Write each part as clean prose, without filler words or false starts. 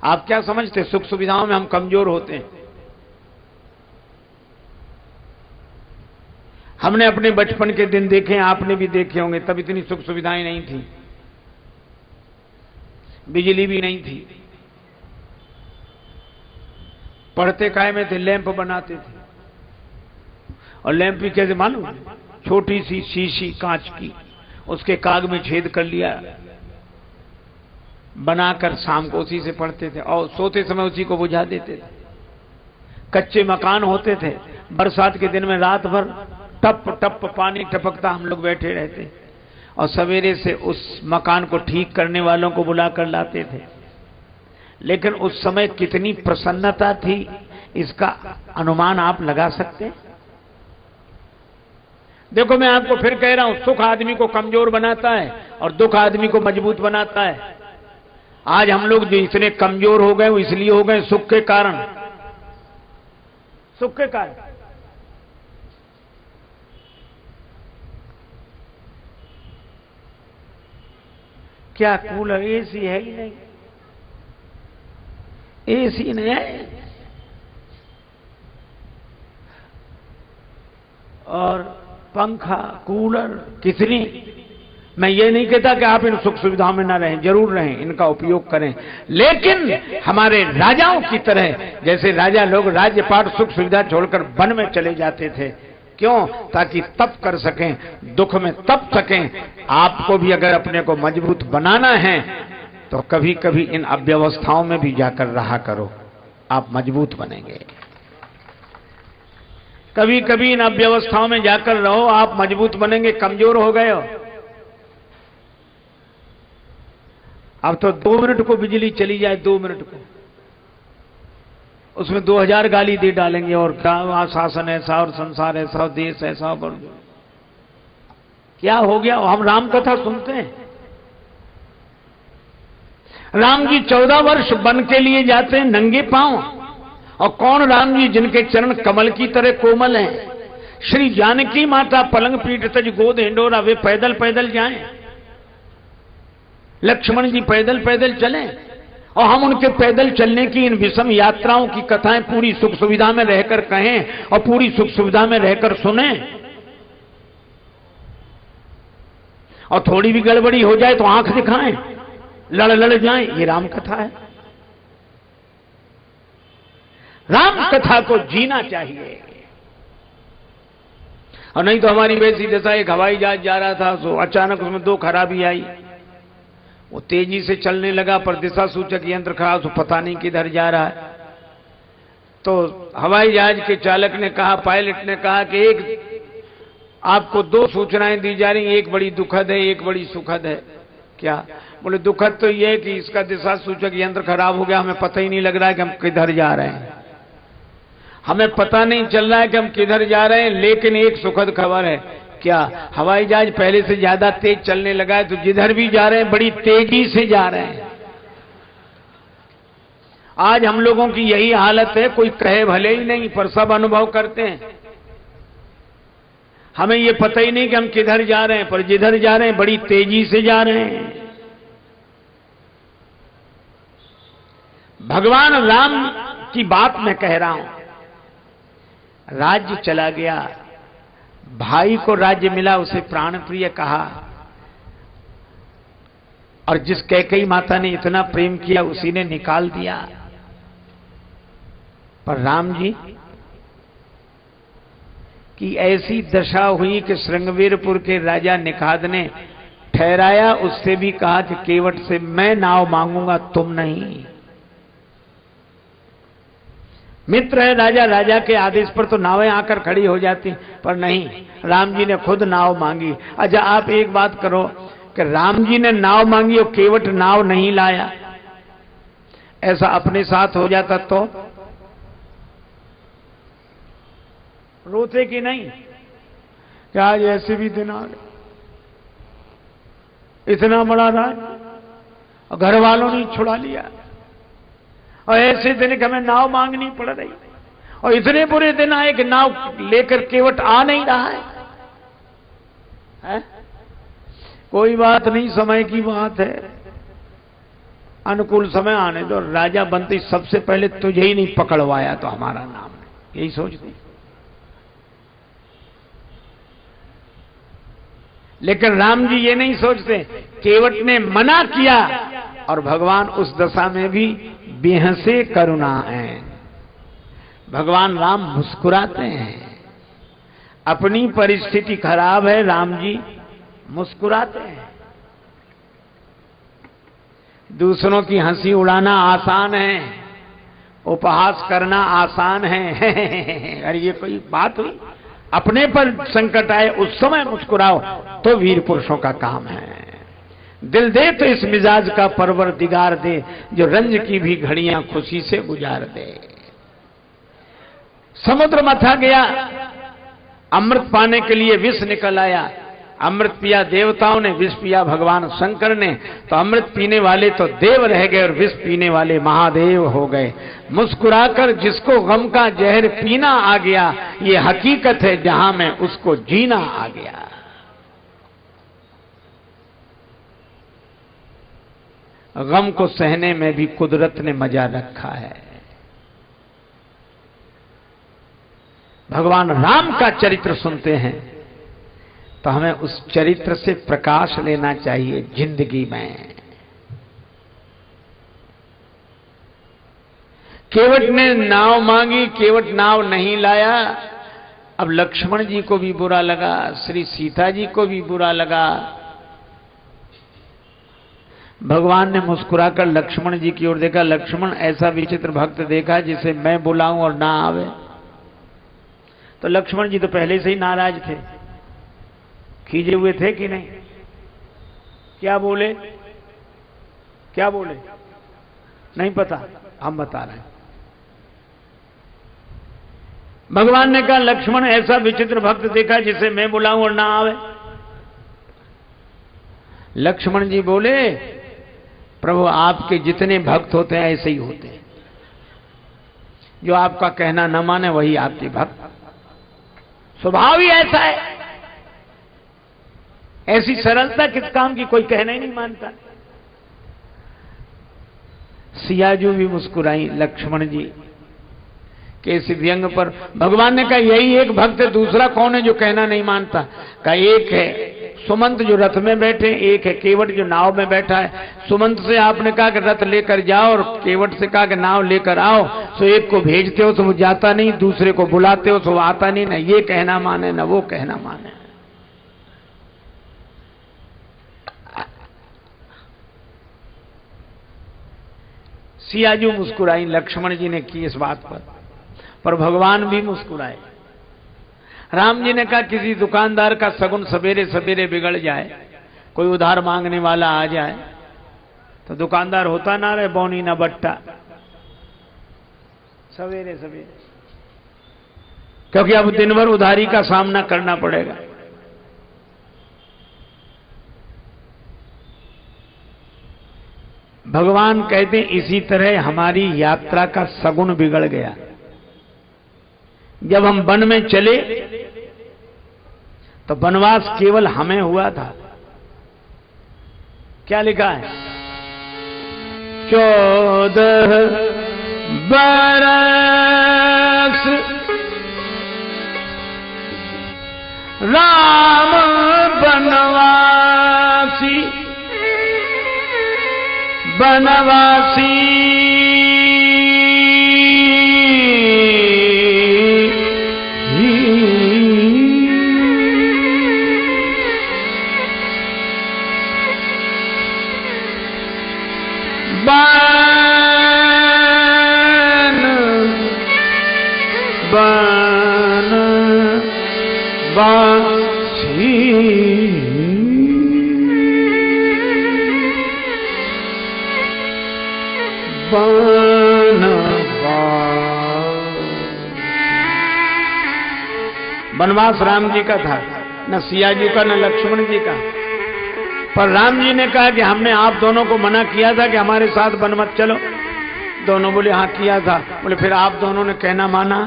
आप क्या समझते सुख सुविधाओं में हम कमजोर होते हैं? हमने अपने बचपन के दिन देखे हैं, आपने भी देखे होंगे, तब इतनी सुख सुविधाएं नहीं थी, बिजली भी नहीं थी। पढ़ते काय में थे, लैंप बनाते थे। और लैंप भी कैसे मालूम? छोटी सी शीशी कांच की, उसके काग में छेद कर लिया, बनाकर शाम को उसी से पढ़ते थे और सोते समय उसी को बुझा देते थे। कच्चे मकान होते थे, बरसात के दिन में रात भर टप टप पानी टपकता, हम लोग बैठे रहते और सवेरे से उस मकान को ठीक करने वालों को बुलाकर लाते थे। लेकिन उस समय कितनी प्रसन्नता थी, इसका अनुमान आप लगा सकते हैं? देखो, मैं आपको फिर कह रहा हूं, सुख आदमी को कमजोर बनाता है और दुख आदमी को मजबूत बनाता है। आज हम लोग जो इतने कमजोर हो गए वो इसलिए हो गए सुख के कारण। सुख के कारण क्या कूलर एसी है ही नहीं, एसी नहीं है। और पंखा कूलर कितनी, मैं ये नहीं कहता कि आप इन सुख सुविधाओं में ना रहें, जरूर रहें, इनका उपयोग करें, लेकिन हमारे राजाओं की तरह, जैसे राजा लोग राज्यपाट सुख सुविधा छोड़कर वन में चले जाते थे, क्यों? ताकि तप कर सकें, दुख में तप सकें। आपको भी अगर अपने को मजबूत बनाना है तो कभी कभी इन अव्यवस्थाओं में भी जाकर रहा करो, आप मजबूत बनेंगे। कभी कभी इन अव्यवस्थाओं में जाकर रहो, आप मजबूत बनेंगे। कमजोर हो गए हो, अब तो 2 मिनट को बिजली चली जाए, 2 मिनट को, उसमें 2000 गाली दे डालेंगे और क्या शासन ऐसा और संसार ऐसा और देश ऐसा। और क्या हो गया? हम राम कथा सुनते हैं, राम जी 14 वर्ष वन के लिए जाते हैं नंगे पांव, और कौन राम जी जिनके चरण कमल की तरह कोमल हैं। श्री जानकी माता पलंग पीठ तज गोद हिंडोरा, वे पैदल पैदल जाएं, लक्ष्मण जी पैदल पैदल चलें, और हम उनके पैदल चलने की इन विषम यात्राओं की कथाएं पूरी सुख सुविधा में रहकर कहें और पूरी सुख सुविधा में रहकर सुने। और थोड़ी भी गड़बड़ी हो जाए तो आंख दिखाएं, लड़ लड़ जाएं। ये राम कथा है। राम कथा को जीना चाहिए, और नहीं तो हमारी वैसी दशा। एक हवाई जहाज जा रहा था, तो अचानक उसमें 2 खराबी आई। वो तेजी से चलने लगा, पर दिशा सूचक यंत्र खराब, तो पता नहीं किधर जा रहा है। तो हवाई जहाज के चालक ने कहा, पायलट ने कहा कि एक आपको 2 सूचनाएं दी जा रही, एक बड़ी दुखद है, एक बड़ी सुखद है। क्या? बोले दुखद तो यह है कि इसका दिशा सूचक यंत्र खराब हो गया, हमें पता ही नहीं लग रहा है कि हम किधर जा रहे हैं, हमें पता नहीं चल रहा है कि हम किधर जा रहे हैं। लेकिन एक सुखद खबर है, क्या? हवाई जहाज पहले से ज्यादा तेज चलने लगा है, तो जिधर भी जा रहे हैं बड़ी तेजी से जा रहे हैं। आज हम लोगों की यही हालत है, कोई कहे भले ही नहीं, पर सब अनुभव करते हैं। हमें ये पता ही नहीं कि हम किधर जा रहे हैं, पर जिधर जा रहे हैं बड़ी तेजी से जा रहे हैं। भगवान राम की बात मैं कह रहा हूं। राज्य चला गया, भाई को राज्य मिला, उसे प्राण प्रिय कहा, और जिस कैकेयी माता ने इतना प्रेम किया उसी ने निकाल दिया। पर राम जी की ऐसी दशा हुई कि श्रृंगवीरपुर के राजा निखाद ने ठहराया, उससे भी कहा कि केवट से मैं नाव मांगूंगा, तुम नहीं। मित्र है राजा, राजा के आदेश पर तो नावें आकर खड़ी हो जाती, पर नहीं, राम जी ने खुद नाव मांगी। अच्छा, आप एक बात करो कि राम जी ने नाव मांगी और केवट नाव नहीं लाया, ऐसा अपने साथ हो जाता तो रोते कि नहीं? क्या आज ऐसे भी दिन आ गए, इतना बड़ा राज और घर वालों ने छुड़ा लिया, और ऐसे दिन कि हमें नाव मांगनी पड़ रही, और इतने बुरे दिन आए कि नाव लेकर केवट आ नहीं रहा है? कोई बात नहीं, समय की बात है। अनुकूल समय आने दो, राजा बनते सबसे पहले तुझे ही नहीं पकड़वाया तो हमारा नाम नहीं, यही सोचते। लेकिन राम जी ये नहीं सोचते। केवट ने मना किया और भगवान उस दशा में भी बेहसे करुणा है। भगवान राम मुस्कुराते हैं। अपनी परिस्थिति खराब है, राम जी मुस्कुराते हैं। दूसरों की हंसी उड़ाना आसान है, उपहास करना आसान है। अरे ये कोई बात हुई? अपने पर संकट आए उस समय मुस्कुराओ तो वीर पुरुषों का काम है। दिल दे तो इस मिजाज का परवरदिगार दे, जो रंज की भी घड़ियां खुशी से गुजार दे। समुद्र मथा गया, अमृत पाने के लिए विष निकल आया। अमृत पिया देवताओं ने, विष पिया भगवान शंकर ने। तो अमृत पीने वाले तो देव रह गए और विष पीने वाले महादेव हो गए। मुस्कुराकर जिसको गम का जहर पीना आ गया, ये हकीकत है जहां में उसको जीना आ गया। गम को सहने में भी कुदरत ने मजा रखा है। भगवान राम का चरित्र सुनते हैं तो हमें उस चरित्र से प्रकाश लेना चाहिए जिंदगी में। केवट ने नाव मांगी, केवट नाव नहीं लाया। अब लक्ष्मण जी को भी बुरा लगा, श्री सीता जी को भी बुरा लगा। भगवान ने मुस्कुराकर लक्ष्मण जी की ओर देखा। लक्ष्मण, ऐसा विचित्र भक्त देखा जिसे मैं बुलाऊं और ना आवे? तो लक्ष्मण जी तो पहले से ही नाराज थे, खींचे हुए थे कि नहीं? क्या बोले? क्या बोले? नहीं पता, हम बता रहे हैं। भगवान ने कहा, लक्ष्मण, ऐसा विचित्र भक्त देखा जिसे मैं बुलाऊं और ना आवे? लक्ष्मण जी बोले, प्रभु आपके जितने भक्त होते हैं ऐसे ही होते हैं। जो आपका कहना न माने वही आपके भक्त। स्वभाव ही ऐसा है। ऐसी सरलता किस काम की, कोई कहना ही नहीं मानता। सियाजू भी मुस्कुराई लक्ष्मण जी के इस व्यंग पर। भगवान ने कहा, यही एक भक्त है, दूसरा कौन है जो कहना नहीं मानता? कहा, एक है सुमंत जो रथ में बैठे, एक है केवट जो नाव में बैठा है। सुमंत से आपने कहा कि रथ लेकर जाओ और केवट से कहा कि नाव लेकर आओ। तो एक को भेजते हो तो वो जाता नहीं, दूसरे को बुलाते हो तो वो आता नहीं। ना ये कहना माने ना वो कहना माने। सियाजू मुस्कुराई लक्ष्मण जी ने की इस बात पर भगवान भी मुस्कुराए। राम जी ने कहा, किसी दुकानदार का सगुन सवेरे सवेरे बिगड़ जाए, कोई उधार मांगने वाला आ जाए तो दुकानदार होता ना रहे बौनी ना बट्टा सवेरे सवेरे, क्योंकि अब दिन भर उधारी का सामना करना पड़ेगा। भगवान कहते इसी तरह हमारी यात्रा का सगुन बिगड़ गया। जब हम वन में चले तो वनवास केवल हमें हुआ था। क्या लिखा है? 14 बरस राम बनवासी बनवासी बनवासी वनवास राम जी का था, न सिया जी का न लक्ष्मण जी का। पर राम जी ने कहा कि हमने आप दोनों को मना किया था कि हमारे साथ वन मत चलो। दोनों बोले हाँ किया था। बोले फिर आप दोनों ने कहना माना?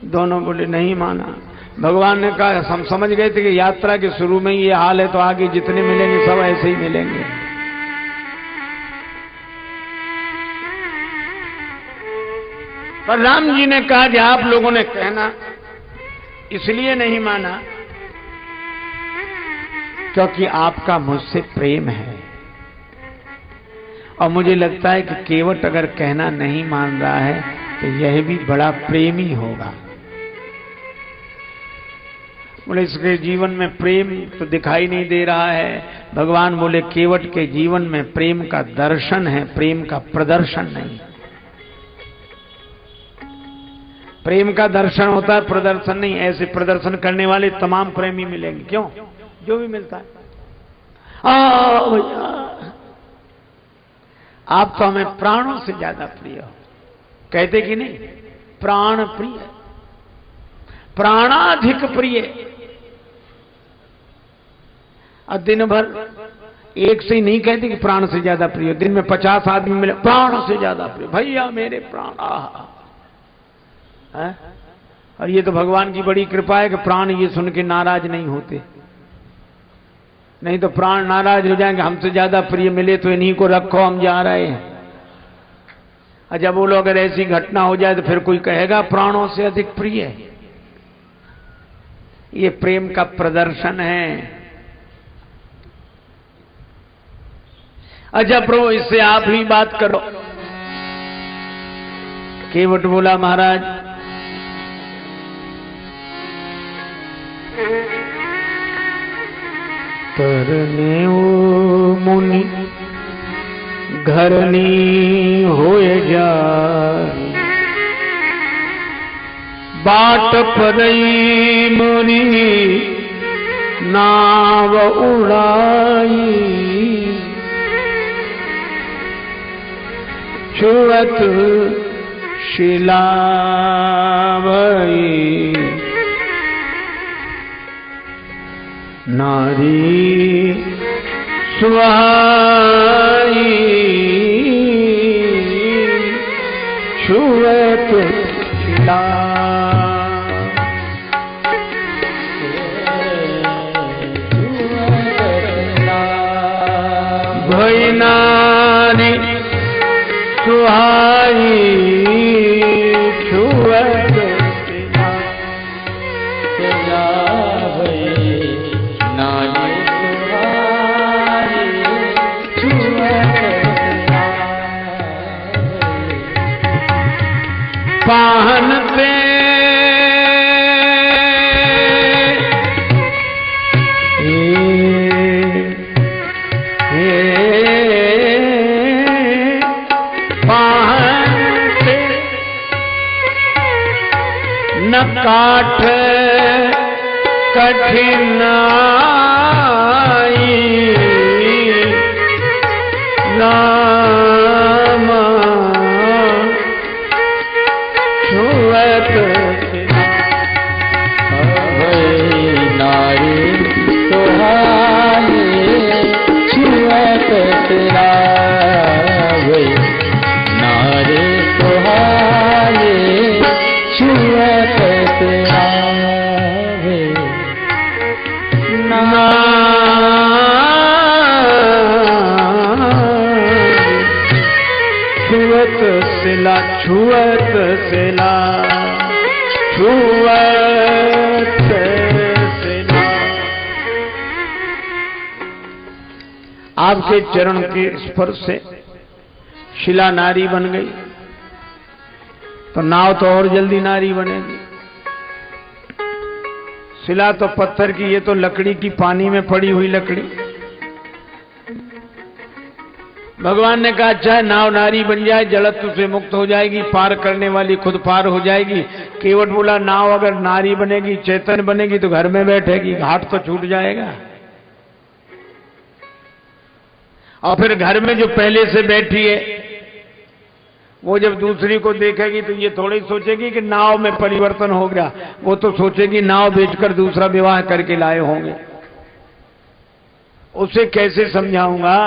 दोनों बोले नहीं माना। भगवान ने कहा, हम समझ गए थे कि यात्रा के शुरू में ये हाल है तो आगे जितने मिलेंगे सब ऐसे ही मिलेंगे। पर राम जी ने कहा कि आप लोगों ने कहना इसलिए नहीं माना क्योंकि आपका मुझसे प्रेम है, और मुझे लगता है कि केवट अगर कहना नहीं मान रहा है तो यह भी बड़ा प्रेमी होगा। बोले इसके जीवन में प्रेम तो दिखाई नहीं दे रहा है। भगवान बोले केवट के जीवन में प्रेम का दर्शन है, प्रेम का प्रदर्शन नहीं। प्रेम का दर्शन होता है, प्रदर्शन नहीं। ऐसे प्रदर्शन करने वाले तमाम प्रेमी मिलेंगे। क्यों? जो भी मिलता है, भैया आप तो हमें प्राणों से ज्यादा प्रिय हो, कहते कि नहीं? प्राण प्रिय, प्राणाधिक प्रिय। और दिन भर एक से ही नहीं कहते कि प्राण से ज्यादा प्रिय। दिन में 50 आदमी मिले, प्राण से ज्यादा प्रिय, भैया मेरे प्राण। और ये तो भगवान की बड़ी कृपा है कि प्राण ये सुन के नाराज नहीं होते, नहीं तो प्राण नाराज हो जाएंगे, हमसे ज्यादा प्रिय मिले तो इन्हीं को रखो, हम जा रहे हैं। और जब बोलो अगर ऐसी घटना हो जाए तो फिर कोई कहेगा प्राणों से अधिक प्रिय। ये प्रेम का प्रदर्शन है। अच्छा प्रभु इससे आप ही बात करो। केवट बोला महाराज तरने ओ मुनि घरनी होए जा, बाट परई मुनि नाव उड़ाई, छुअत शिला भई, नारी सुहाई, छुअत शिला भई, नारी सुहाई, छुअत पाहनते पाहनते न काठ कठिनाई, नाम छुअत नारी सुहाई, छुअत शिला भई, नारी सुहाई, छुअत शिला भई, छुअत शिला, छुअत शिला, छुअत शिला। आपके चरण के स्पर्श से शिला नारी बन गई तो नाव तो और जल्दी नारी बनेगी। शिला तो पत्थर की, ये तो लकड़ी की, पानी में पड़ी हुई लकड़ी। भगवान ने कहा चाहे नाव नारी बन जाए, जड़त्व से मुक्त हो जाएगी, पार करने वाली खुद पार हो जाएगी। केवट बोला नाव अगर नारी बनेगी, चैतन्य बनेगी तो घर में बैठेगी, घाट तो छूट जाएगा। और फिर घर में जो पहले से बैठी है वो जब दूसरी को देखेगी तो ये थोड़ी सोचेगी कि नाव में परिवर्तन हो गया, वो तो सोचेगी नाव बेचकर दूसरा विवाह करके लाए होंगे। उसे कैसे समझाऊंगा?